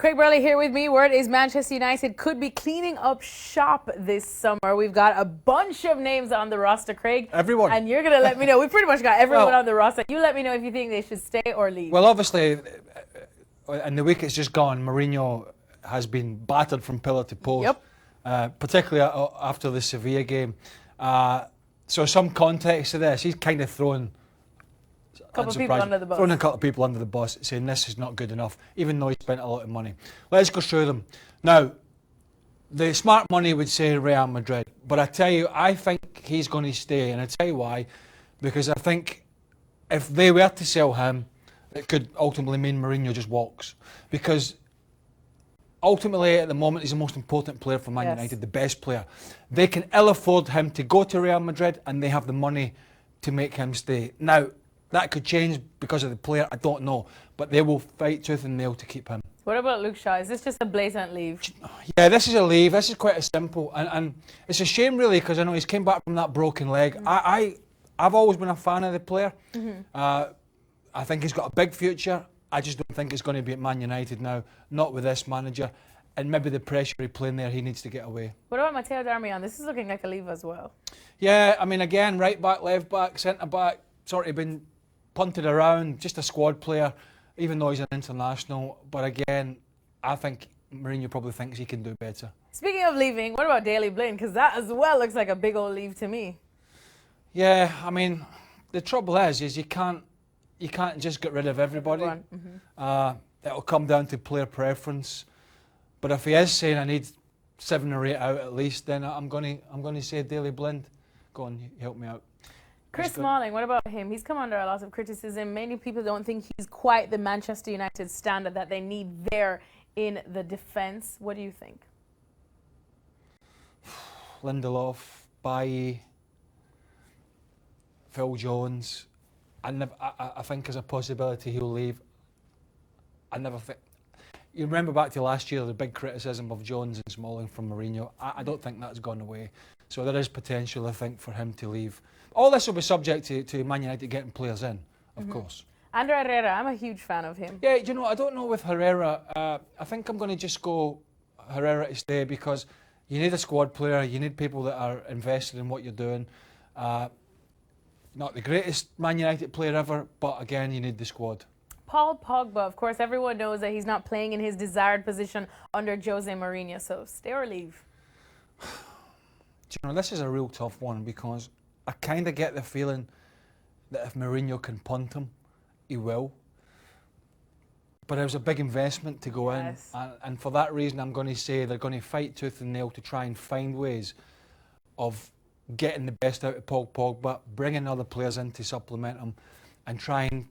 Craig Burley here with me. Word is Manchester United could be cleaning up shop this summer. We've got a bunch of names on the roster, Craig. Everyone. And you're going to let me know. We've pretty much got everyone on the roster. You let me know if you think they should stay or leave. Well, obviously, in the week it's just gone, Mourinho has been battered from pillar to post, particularly after the Sevilla game. So some context to this, he's kind of thrown a couple of people under the bus. Throwing a couple of people under the bus, saying this is not good enough, even though he spent a lot of money. Let's go through them. Now, the smart money would say Real Madrid, but I tell you, I think he's going to stay, and I tell you why. Because I think if they were to sell him, it could ultimately mean Mourinho just walks. Because ultimately, at the moment, he's the most important player for Man United, the best player. They can ill afford him to go to Real Madrid, and they have the money to make him stay. Now, that could change because of the player, I don't know. But they will fight tooth and nail to keep him. What about Luke Shaw? Is this just a blatant leave? Yeah, this is a leave. This is quite a simple. And it's a shame, really, because I know he's came back from that broken leg. I've always been a fan of the player. I think he's got a big future. I just don't think it's going to be at Man United now, not with this manager. And maybe the pressure he's playing there, he needs to get away. What about Matteo Darmian? This is looking like a leave as well. Yeah, I mean, again, right back, left back, centre back, sort of been punted around, just a squad player, even though he's an international. But again, I think Mourinho probably thinks he can do better. Speaking of leaving, what about Daley Blind? Because that as well looks like a big old leave to me. Yeah, I mean, the trouble is you can't just get rid of everybody. It'll come down to player preference. But if he is saying I need 7 or 8 out at least, then I'm going to say Daley Blind. Go on, help me out. Chris Smalling, what about him? He's come under a lot of criticism. Many people don't think he's quite the Manchester United standard that they need there in the defence. What do you think? Lindelof, Bailly, Phil Jones. I think there's a possibility he'll leave. I never think. You remember back to last year, the big criticism of Jones and Smalling from Mourinho. I don't think that's gone away. So there is potential, I think, for him to leave. All this will be subject to Man United getting players in, of course. Andre Herrera, I'm a huge fan of him. Yeah, you know, I don't know with Herrera. I think I'm going to just go Herrera to stay because you need a squad player. You need people that are invested in what you're doing. Not the greatest Man United player ever, but again, you need the squad. Paul Pogba, of course, everyone knows that he's not playing in his desired position under Jose Mourinho, so stay or leave? You know, this is a real tough one because I kind of get the feeling that if Mourinho can punt him, he will. But it was a big investment to go in, and for that reason I'm going to say they're going to fight tooth and nail to try and find ways of getting the best out of Paul Pogba, bringing other players in to supplement him, and try and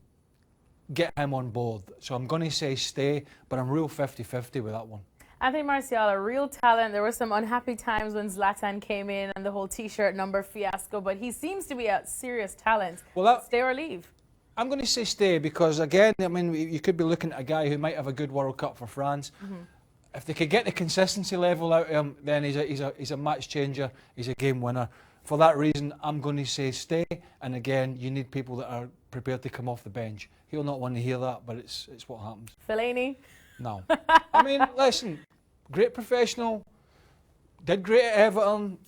get him on board. So I'm going to say stay, but I'm real 50-50 with that one. Anthony Martial, a real talent. There were some unhappy times when Zlatan came in and the whole T-shirt number fiasco, but he seems to be a serious talent. Well, stay or leave? I'm going to say stay because, again, I mean, you could be looking at a guy who might have a good World Cup for France. If they could get the consistency level out of him, then he's a match changer. He's a game winner. For that reason, I'm going to say stay. And again, you need people that are prepared to come off the bench. He'll not want to hear that, but it's what happens. Fellaini? No. I mean, listen, great professional, did great at Everton,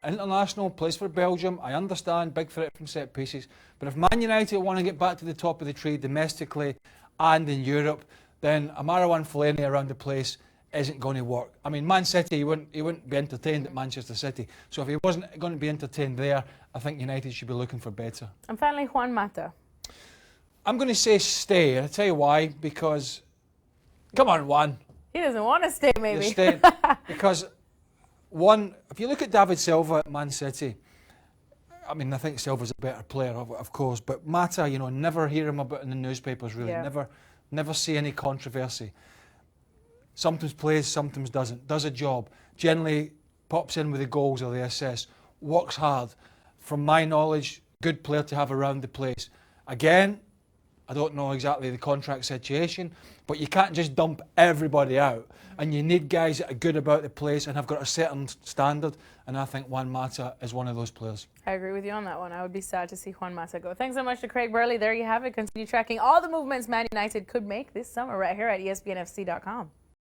international, plays for Belgium. I understand, big threat from set pieces. But if Man United want to get back to the top of the tree domestically and in Europe, then a Marouane Fellaini around the place isn't going to work. I mean, Man City, he wouldn't be entertained at Manchester City. So if he wasn't going to be entertained there, I think United should be looking for better. And finally, Juan Mata. I'm going to say stay. I'll tell you why, because... Come on, Juan. He doesn't want to stay, maybe. Stay. Because, one, if you look at David Silva at Man City, I mean, I think Silva's a better player, of course, but Mata, you know, never hear him about in the newspapers, really. Never see any controversy. Sometimes plays, sometimes doesn't. Does a job. Generally pops in with the goals or the assists. Works hard. From my knowledge, good player to have around the place. Again, I don't know exactly the contract situation, but you can't just dump everybody out. And you need guys that are good about the place and have got a certain standard. And I think Juan Mata is one of those players. I agree with you on that one. I would be sad to see Juan Mata go. Thanks so much to Craig Burley. There you have it. Continue tracking all the movements Man United could make this summer right here at ESPNFC.com.